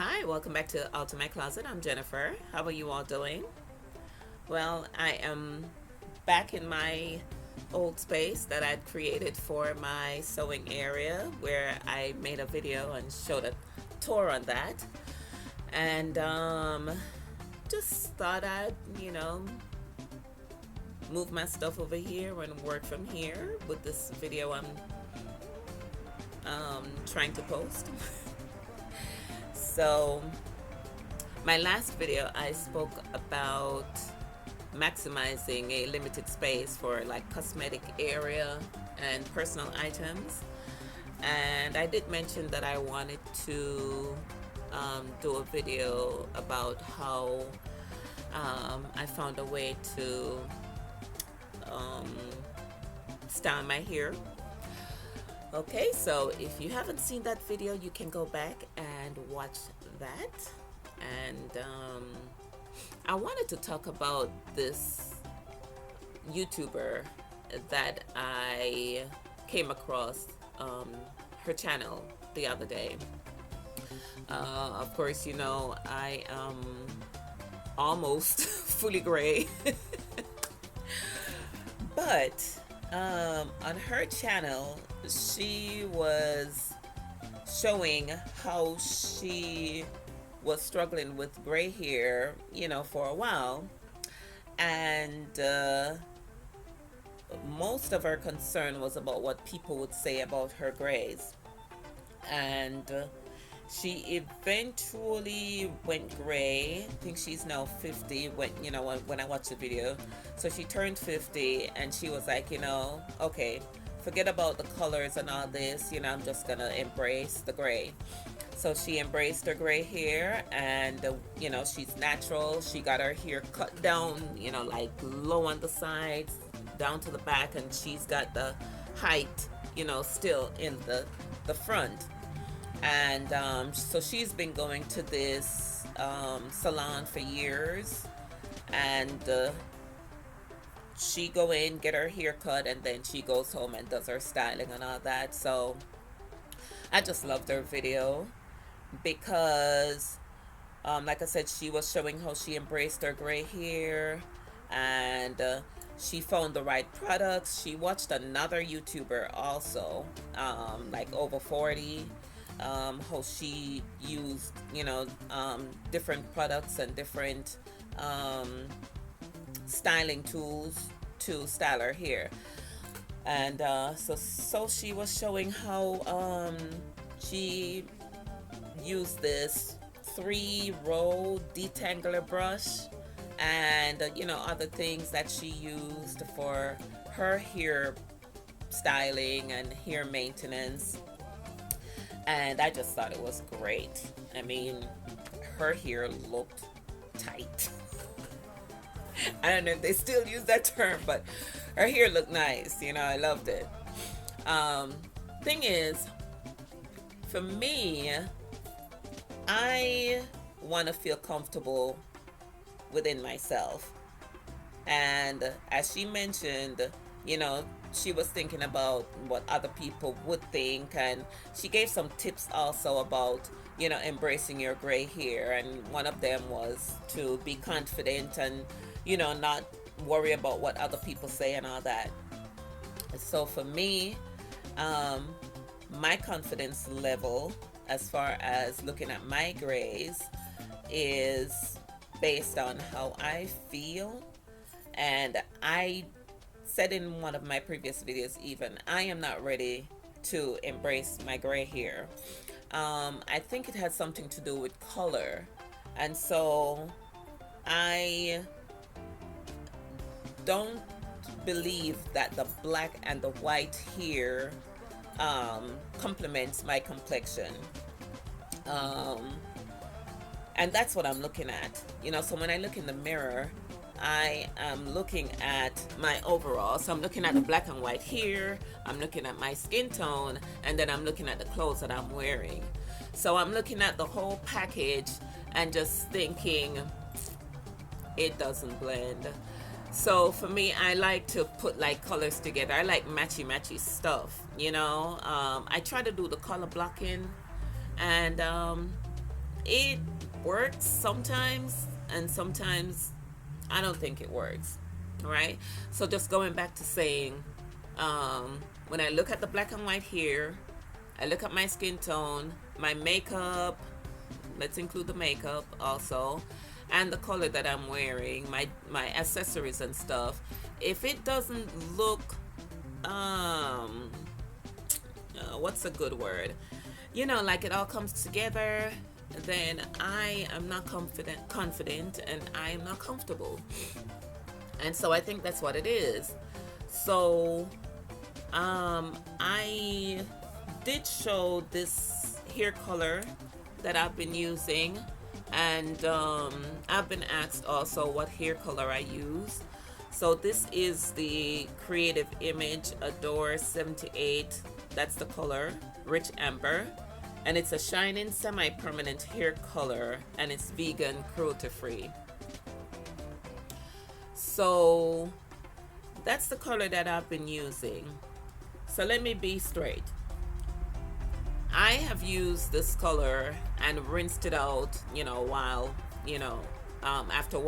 Hi, welcome back to Ultimate Closet. I'm Jennifer. How are you all doing? Well, I am back in my old space that I'd created for my sewing area where I made a video and showed a tour on that. And just thought I'd, move my stuff over here and work from here with this video I'm trying to post. So, my last video, I spoke about maximizing a limited space for like cosmetic area and personal items. And I did mention that I wanted to do a video about how I found a way to um, style my hair. Okay, so if you haven't seen that video, you can go back and watch that. And I wanted to talk about this YouTuber that I came across her channel the other day. Of course, I am almost fully gray, but on her channel, she was showing how she was struggling with gray hair, for a while. And most of her concern was about what people would say about her grays. And she eventually went gray. I think she's now 50 when I watched the video. So she turned 50 and she was like, okay, forget about the colors and all this, I'm just gonna embrace the gray. So she embraced her gray hair and, she's natural. She got her hair cut down, like low on the sides, down to the back, and she's got the height, still in the front. And so she's been going to this salon for years, and she go in, get her hair cut, and then she goes home and does her styling and all that. So I just loved her video because like I said, she was showing how she embraced her gray hair, and she found the right products. She watched another YouTuber also, like over 40, how she used, different products and different styling tools to style her hair. And so she was showing how she used this 3-row detangler brush and other things that she used for her hair styling and hair maintenance. And I just thought it was great. I mean, her hair looked tight. I don't know if they still use that term, but her hair looked nice. I loved it. Thing is, for me, I want to feel comfortable within myself. And as she mentioned, she was thinking about what other people would think, and she gave some tips also about embracing your gray hair. And one of them was to be confident and not worry about what other people say and all that. So for me, my confidence level as far as looking at my grays is based on how I feel. And I said in one of my previous videos, even, I am not ready to embrace my gray hair. I think it has something to do with color. And so I don't believe that the black and the white hair complements my complexion. And that's what I'm looking at. So when I look in the mirror, I am looking at my overall. So I'm looking at the black and white hair, I'm looking at my skin tone, and then I'm looking at the clothes that I'm wearing. So I'm looking at the whole package and just thinking it doesn't blend. So for me, I like to put like colors together. I like matchy stuff, I try to do the color blocking, and it works sometimes, and sometimes I don't think it works. Right? So just going back to saying, when I look at the black and white here, I look at my skin tone, my makeup, let's include the makeup also, and the color that I'm wearing, my accessories and stuff. If it doesn't look, what's a good word? Like it all comes together, then I am not confident, and I am not comfortable. And so I think that's what it is. So, I did show this hair color that I've been using, and I've been asked also what hair color I use. So this is the Creative Image Adore 78. That's the color, Rich Amber. And it's a shining semi-permanent hair color, and it's vegan, cruelty-free. So that's the color that I've been using. So let me be straight. I have used this color and rinsed it out, while, after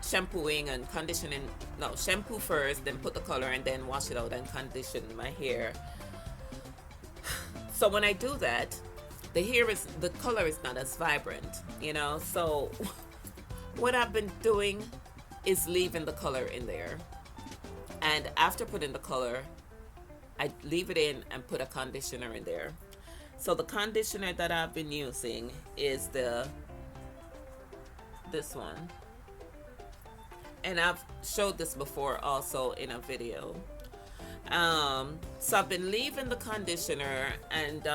shampooing and conditioning. No, shampoo first, then put the color, and then wash it out and condition my hair. So when I do that, the color is not as vibrant, So what I've been doing is leaving the color in there. And after putting the color, I leave it in and put a conditioner in there. So the conditioner that I've been using is this one. And I've showed this before also in a video. So I've been leaving the conditioner, and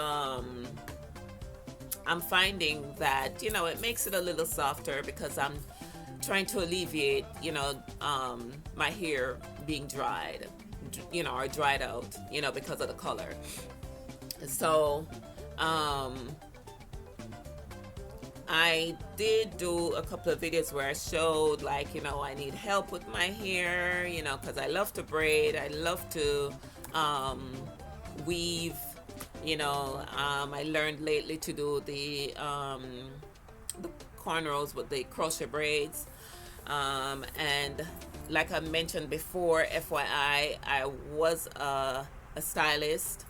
I'm finding that, it makes it a little softer, because I'm trying to alleviate, my hair being dried, or dried out, because of the color. So, I did do a couple of videos where I showed, like, I need help with my hair, because I love to braid, I love to weave, I learned lately to do the cornrows with the crochet braids. And like I mentioned before, FYI, I was a stylist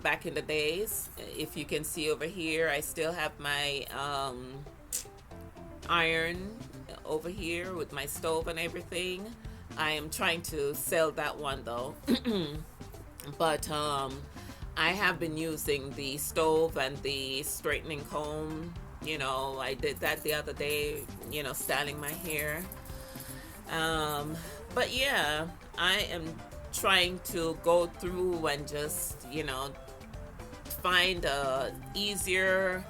back in the days. If you can see over here, I still have my iron over here with my stove and everything. I am trying to sell that one though. But I have been using the stove and the straightening comb. I did that the other day, styling my hair. But yeah, I am trying to go through and just, find a easier,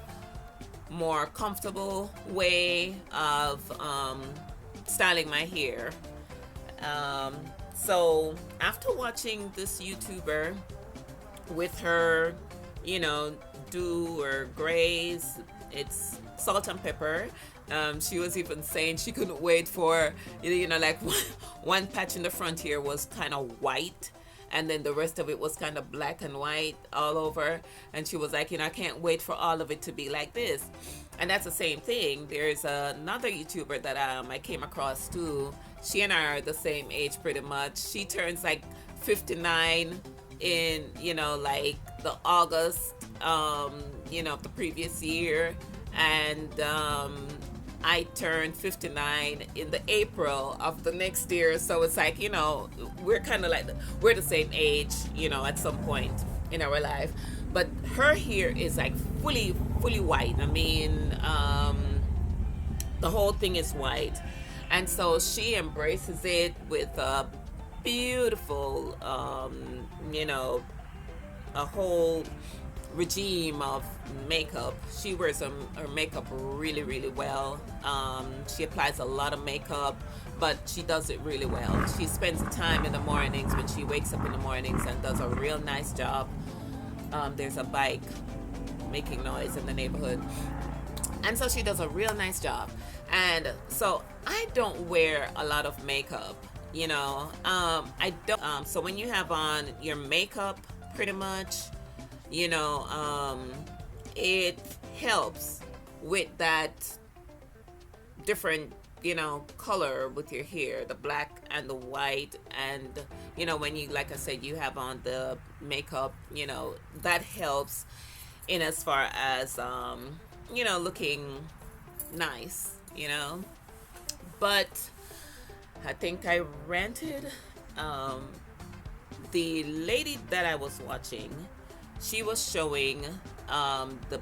more comfortable way of styling my hair. So after watching this YouTuber with her, do her grays, it's salt and pepper. She was even saying she couldn't wait for, like one patch in the front here was kind of white, and then the rest of it was kind of black and white all over. And she was like, I can't wait for all of it to be like this. And that's the same thing. There's another YouTuber that I came across too. She and I are the same age pretty much. She turns like 59 in, like the August, of the previous year. And I turned 59 in the April of the next year. So it's like, we're kind of like, we're the same age, at some point in our life. But her hair is like fully white. I mean, the whole thing is white. And so she embraces it with a beautiful, a whole regime of makeup. She wears her makeup really well. She applies a lot of makeup, but she does it really well. She spends the time in the mornings when she wakes up in the mornings and does a real nice job. There's a bike making noise in the neighborhood, and so she does a real nice job. And so I don't wear a lot of makeup, I don't. So when you have on your makeup, pretty much, it helps with that different, color with your hair, the black and the white. And when you, like I said, you have on the makeup, that helps in as far as looking nice, but I think I rented. The lady that I was watching, she was showing the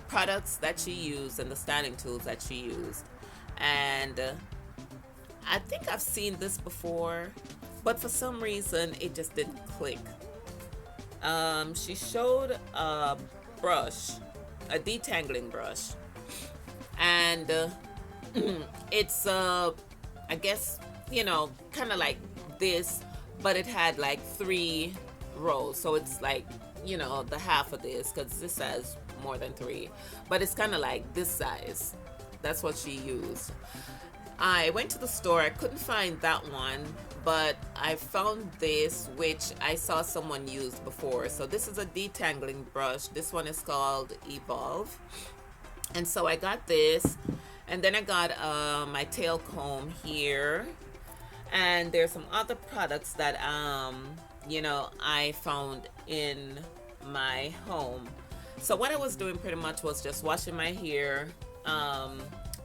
products that she used and the styling tools that she used. And I think I've seen this before, but for some reason it just didn't click. She showed a brush, a detangling brush, and it's I guess kind of like this, but it had like 3 rows, so it's like the half of this, because this has more than 3, but it's kind of like this size. That's what she used. I went to the store, I couldn't find that one, but I found this, which I saw someone use before. So this is a detangling brush. This one is called Evolve. And so I got this, and then I got my tail comb here, and there's some other products that I found in my home. So what I was doing pretty much was just washing my hair,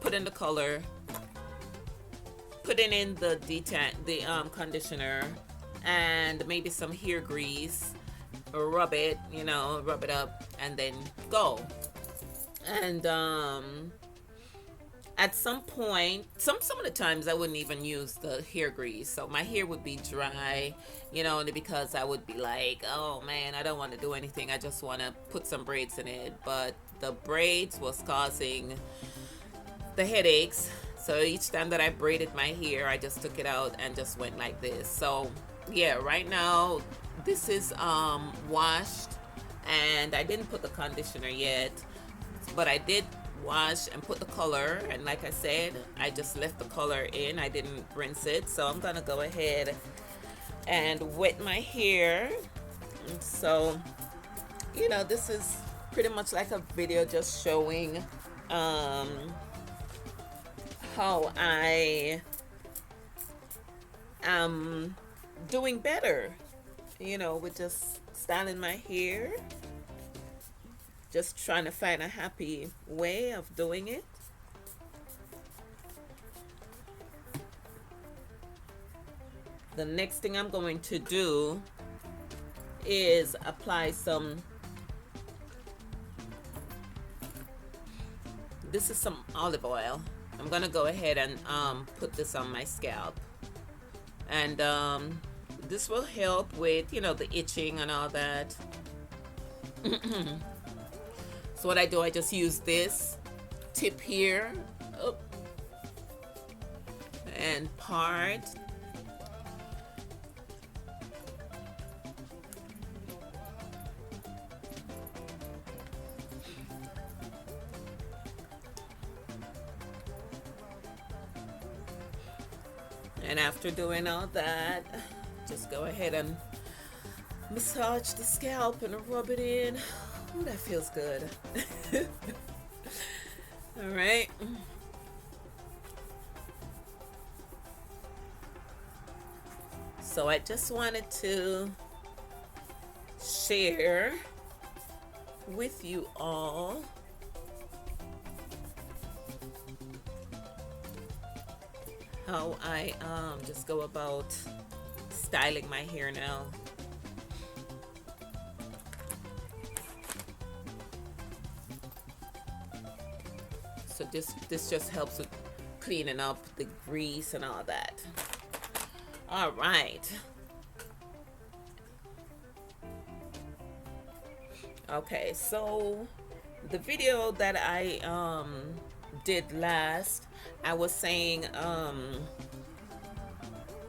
putting the color, putting in the conditioner, and maybe some hair grease, rub it up, and then go. And at some point, some of the times I wouldn't even use the hair grease, so my hair would be dry, because I would be like, oh man, I don't want to do anything, I just want to put some braids in it. But the braids was causing the headaches, so each time that I braided my hair, I just took it out and just went like this. So yeah, right now this is washed, and I didn't put the conditioner yet, but I did wash and put the color, and like I said, I just left the color in, I didn't rinse it. So I'm gonna go ahead and wet my hair. And so this is pretty much like a video just showing how I am doing better, with just styling my hair, just trying to find a happy way of doing it. The next thing I'm going to do is apply some, this is some olive oil. I'm gonna go ahead and put this on my scalp, and this will help with the itching and all that. So what I do, I just use this tip here, and part. And after doing all that, just go ahead and massage the scalp and rub it in. Ooh, that feels good. All right. So I just wanted to share with you all how I just go about styling my hair now. So this just helps with cleaning up the grease and all that. All right. Okay, so the video that I did last, I was saying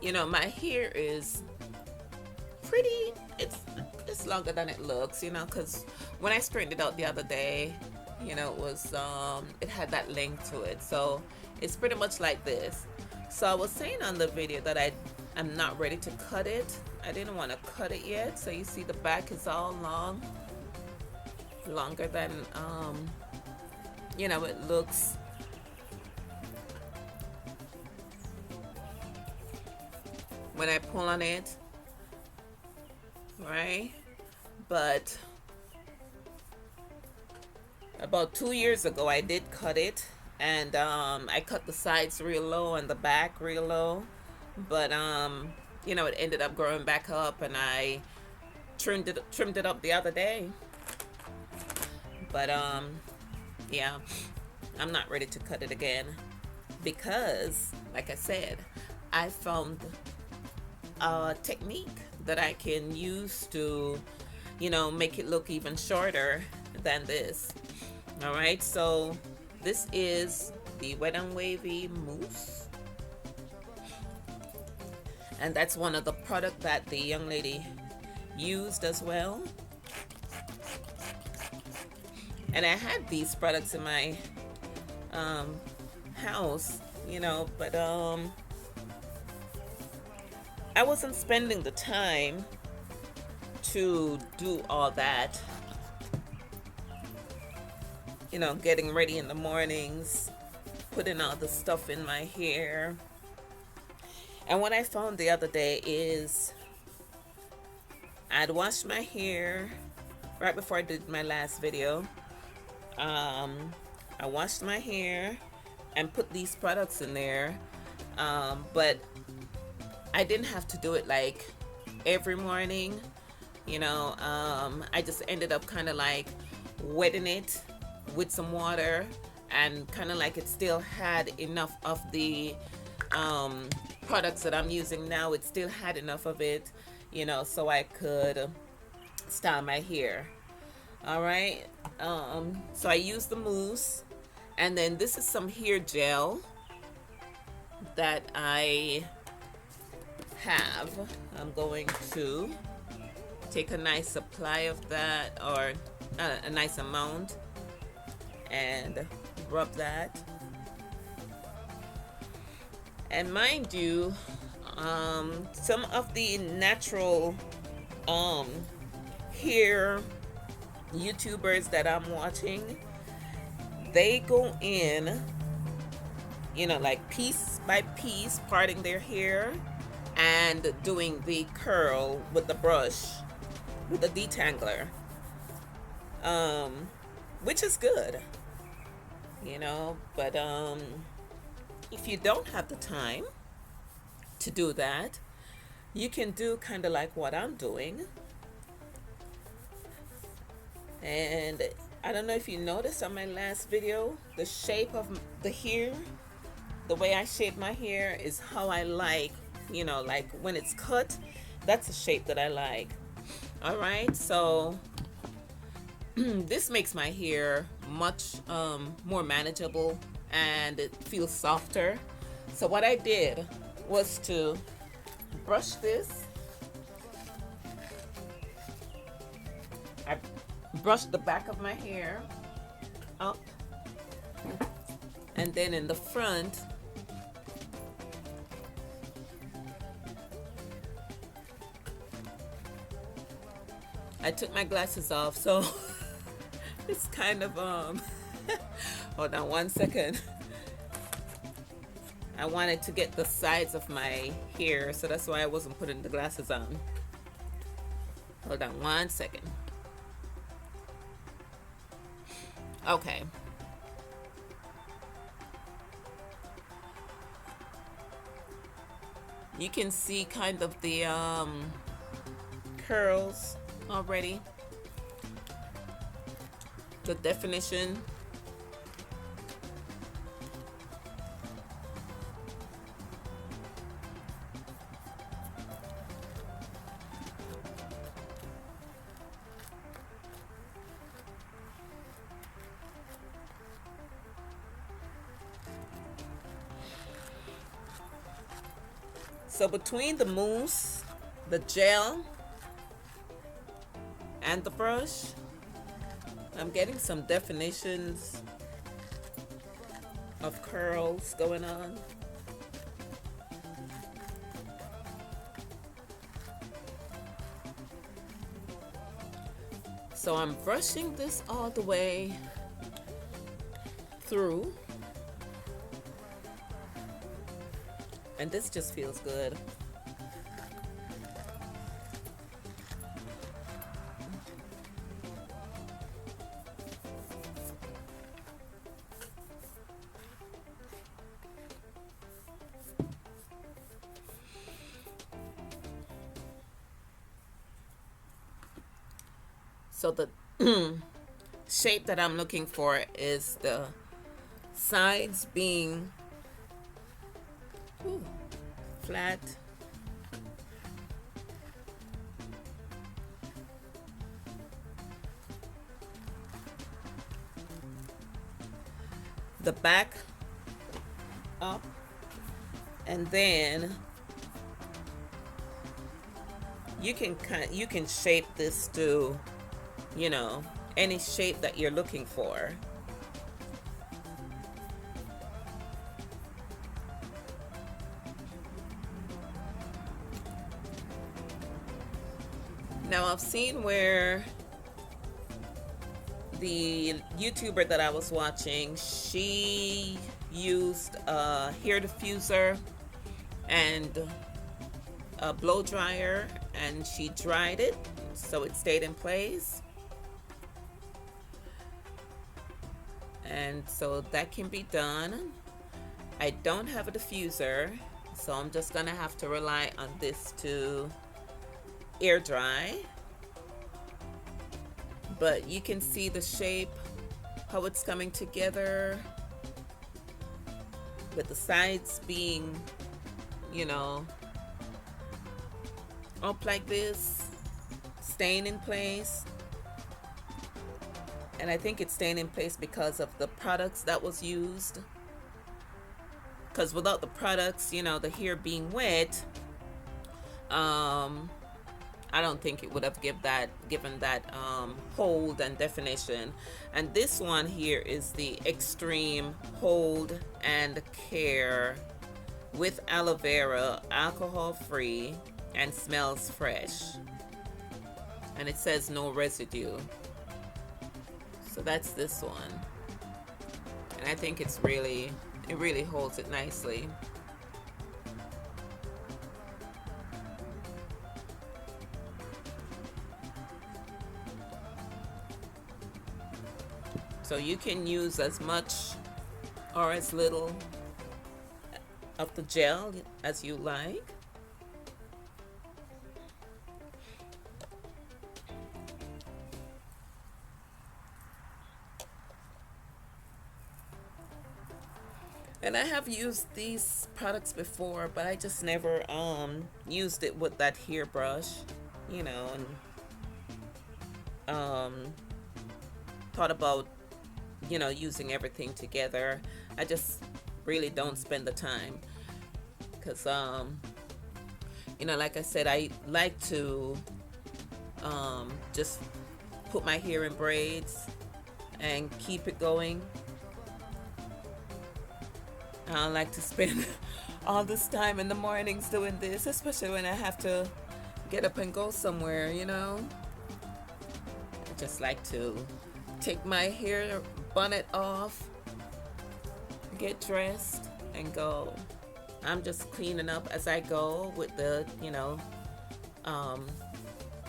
my hair is pretty, it's longer than it looks, because when I straightened it out the other day, it was it had that length to it, so it's pretty much like this. So I was saying on the video that I'm not ready to cut it. I didn't want to cut it yet. So you see the back is all longer than you know, it looks when I pull on it, right? But about 2 years ago, I did cut it, and I cut the sides real low and the back real low, but you know, it ended up growing back up, and I trimmed it up the other day. But yeah, I'm not ready to cut it again because, like I said, I found a technique that I can use to, you know, make it look even shorter than this. All right, so this is the Wet and Wavy Mousse, and that's one of the product that the young lady used as well. And I had these products in my house, you know, but I wasn't spending the time to do all that, you know, getting ready in the mornings, putting all the stuff in my hair. And what I found the other day is I'd washed my hair right before I did my last video. I washed my hair and put these products in there, but I didn't have to do it like every morning, you know. I just ended up kind of like wetting it with some water, and kind of like it still had enough of the products that I'm using now. It still had enough of it, you know, so I could style my hair. All right, so I used the mousse, and then this is some hair gel that I have. I'm going to take a nice supply of that, or a nice amount, and rub that. And mind you, some of the natural hair YouTubers that I'm watching, they go in, you know, like piece by piece, parting their hair and doing the curl with the brush, with the detangler, which is good, you know. But if you don't have the time to do that, you can do kind of like what I'm doing. And I don't know if you noticed on my last video, the shape of the hair, the way I shape my hair is how I like, you know, like when it's cut, that's the shape that I like. All right, so this makes my hair much more manageable, and it feels softer. So what I did was to brush this. I brushed the back of my hair up, and then in the front I took my glasses off, so it's kind of hold on one second. I wanted to get the sides of my hair, so that's why I wasn't putting the glasses on. Hold on one second. Okay. You can see kind of the curls already. The definition. So between the mousse, the gel, and the brush, I'm getting some definitions of curls going on. So I'm brushing this all the way through. And this just feels good. So the shape that I'm looking for is the sides being flat, the back up, and then you can shape this to, you know, any shape that you're looking for. Now I've seen where the YouTuber that I was watching, she used a hair diffuser and a blow dryer, and she dried it so it stayed in place. And so that can be done. I don't have a diffuser, so I'm just gonna have to rely on this to air dry. But you can see the shape, how it's coming together, with the sides being, you know, up like this, staying in place. And I think it's staying in place because of the products that was used. Because without the products, you know, the hair being wet, I don't think it would have given that hold and definition. And this one here is the Extreme Hold and Care with aloe vera, alcohol free, and smells fresh. And it says no residue. So that's this one. And I think it really holds it nicely. So you can use as much or as little of the gel as you like. And I have used these products before, but I just never used it with that hair brush, you know, and thought about, you know, using everything together. I just really don't spend the time because, you know, like I said, I like to just put my hair in braids and keep it going. I don't like to spend all this time in the mornings doing this, especially when I have to get up and go somewhere, you know. I just like to take my hair bonnet off, get dressed, and go. I'm just cleaning up as I go with the, you know,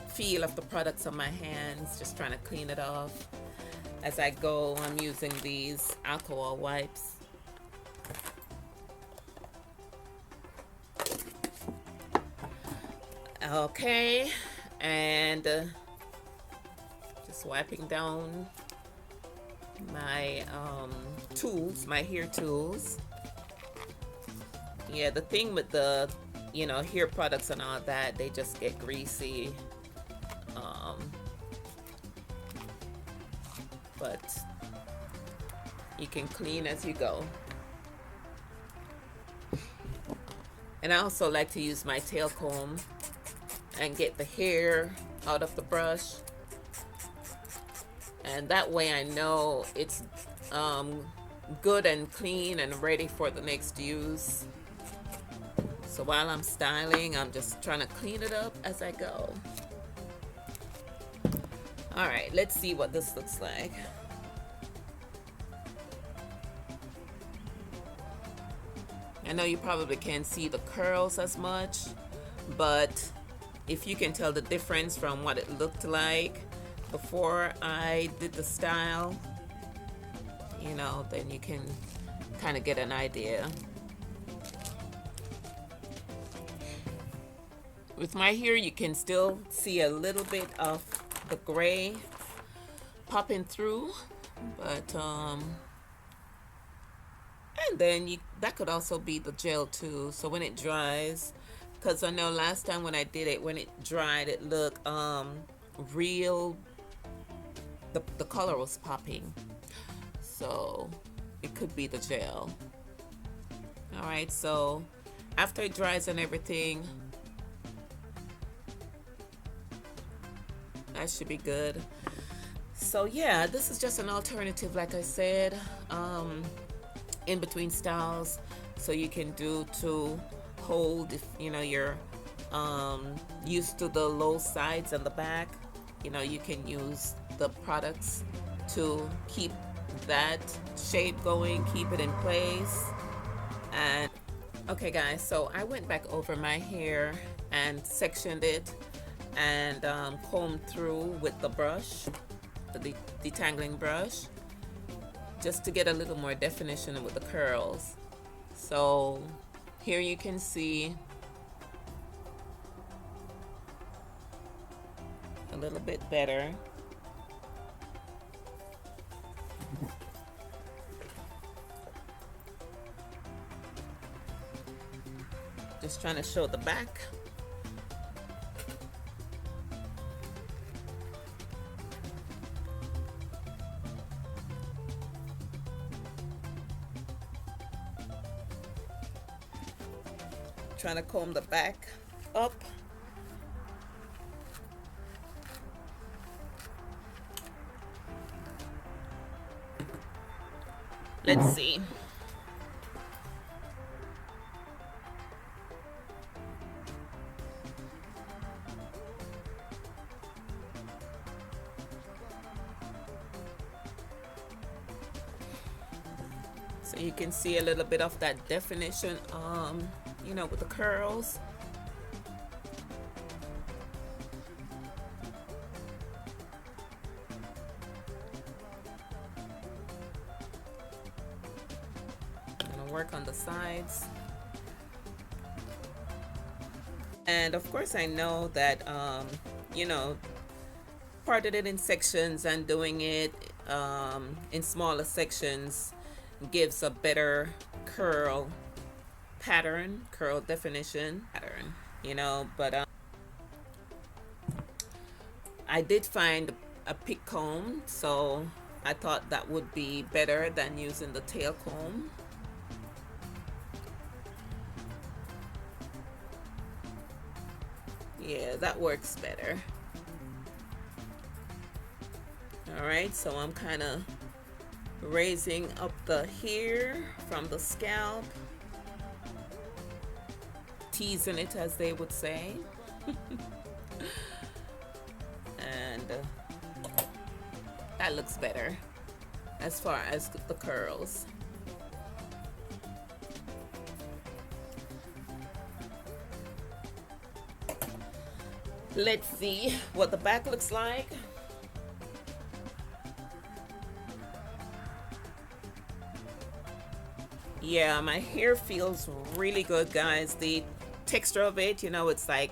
feel of the products on my hands, just trying to clean it off. As I go, I'm using these alcohol wipes. Okay, and just wiping down my tools, my hair tools. Yeah, the thing with the, you know, hair products and all that, they just get greasy. But you can clean as you go. And I also like to use my tail comb and get the hair out of the brush, and that way I know it's good and clean and ready for the next use. So while I'm styling, I'm just trying to clean it up as I go. All right, let's see what this looks like. I know you probably can't see the curls as much, but if you can tell the difference from what it looked like before I did the style, you know, then you can kind of get an idea. With my hair, you can still see a little bit of the gray popping through, but and then that could also be the gel too. So when it dries, because I know last time when I did it, when it dried, it looked real, the color was popping, so it could be the gel. All right, so after it dries and everything, that should be good. So yeah, this is just an alternative, like I said, in between styles, so you can do to hold if you know you're used to the low sides and the back. You know, you can use the products to keep that shape going, keep it in place. And okay guys, so I went back over my hair and sectioned it and combed through with the brush, the detangling brush, just to get a little more definition with the curls. So here you can see a little bit better. Just trying to show the back. Trying to comb the back up. Let's see. So you can see a little bit of that definition, you know, with the curls. Gonna work on the sides. And of course I know that, you know, parted it in sections and doing it in smaller sections gives a better curl pattern, curl definition pattern, you know. But I did find a pick comb, so I thought that would be better than using the tail comb. Yeah, that works better. All right, so I'm kind of raising up the hair from the scalp, teasing it, as they would say. And that looks better as far as the curls. Let's see what the back looks like. Yeah, my hair feels really good, guys. The texture of it, you know, it's like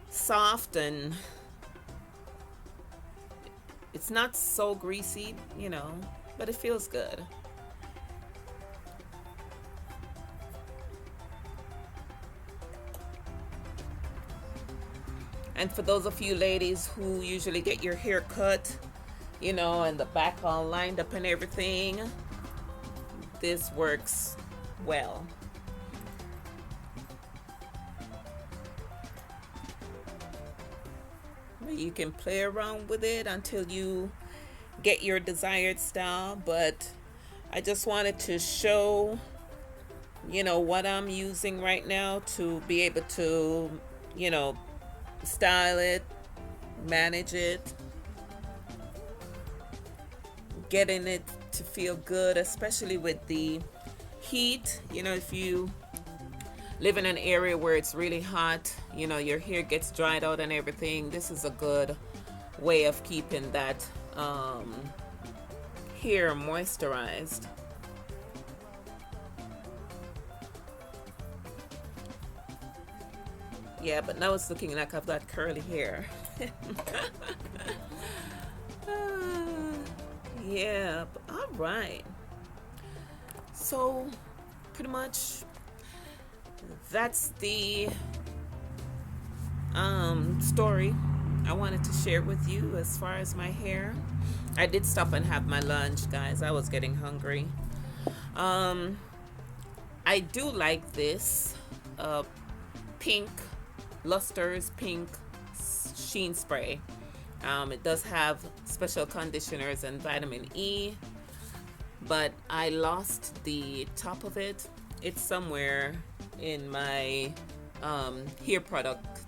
soft and it's not so greasy, you know, but it feels good. And for those of you ladies who usually get your hair cut, you know, and the back all lined up and everything, this works well. You can play around with it until you get your desired style, but I just wanted to show, you know, what I'm using right now to be able to, you know, style it, manage it, getting it to feel good, especially with the heat. You know, if you live in an area where it's really hot, you know, your hair gets dried out and everything, this is a good way of keeping that hair moisturized. Yeah, but now it's looking like I've got curly hair. Yeah, all right. So pretty much that's the story I wanted to share with you as far as my hair. I did stop and have my lunch, guys. I was getting hungry. I do like this pink Luster's pink sheen spray. It does have special conditioners and vitamin E, but I lost the top of it. It's somewhere in my hair product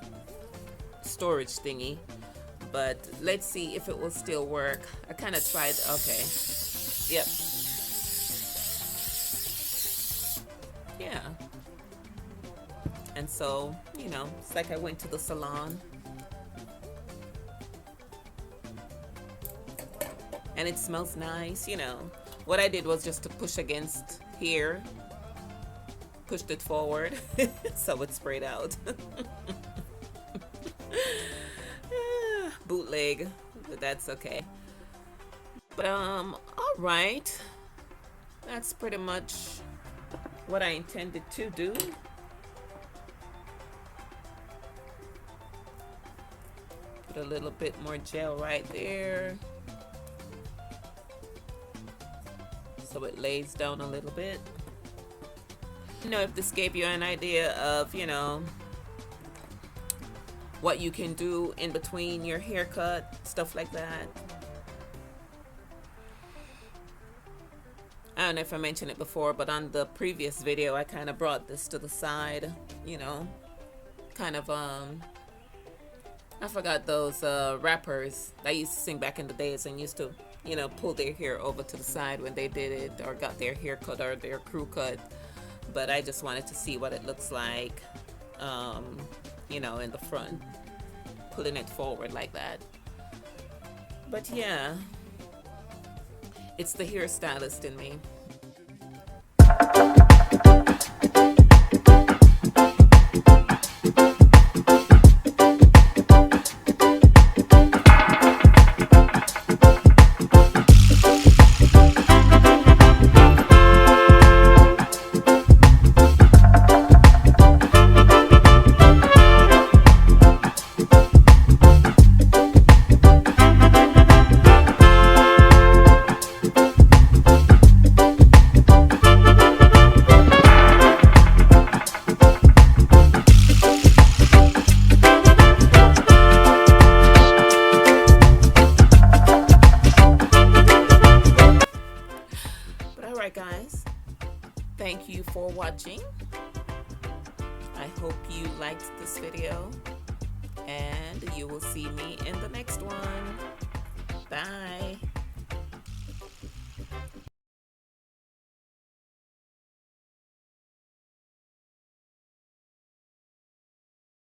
storage thingy, but let's see if it will still work. I kind of tried. Okay, yep, yeah. And so, you know, it's like I went to the salon and it smells nice. You know, what I did was just to push against here, pushed it forward so it sprayed out. Bootleg, but that's okay. But all right, that's pretty much what I intended to do. Put a little bit more gel right there so it lays down a little bit. You know, if this gave you an idea of, you know, what you can do in between your haircut, stuff like that. I don't know if I mentioned it before, but on the previous video I kind of brought this to the side, you know, kind of I forgot those rappers that used to sing back in the days and used to, you know, pull their hair over to the side when they did it or got their hair cut or their crew cut. But I just wanted to see what it looks like, you know, in the front, pulling it forward like that. But yeah, it's the hairstylist in me. Alright guys, thank you for watching. I hope you liked this video and you will see me in the next one. Bye.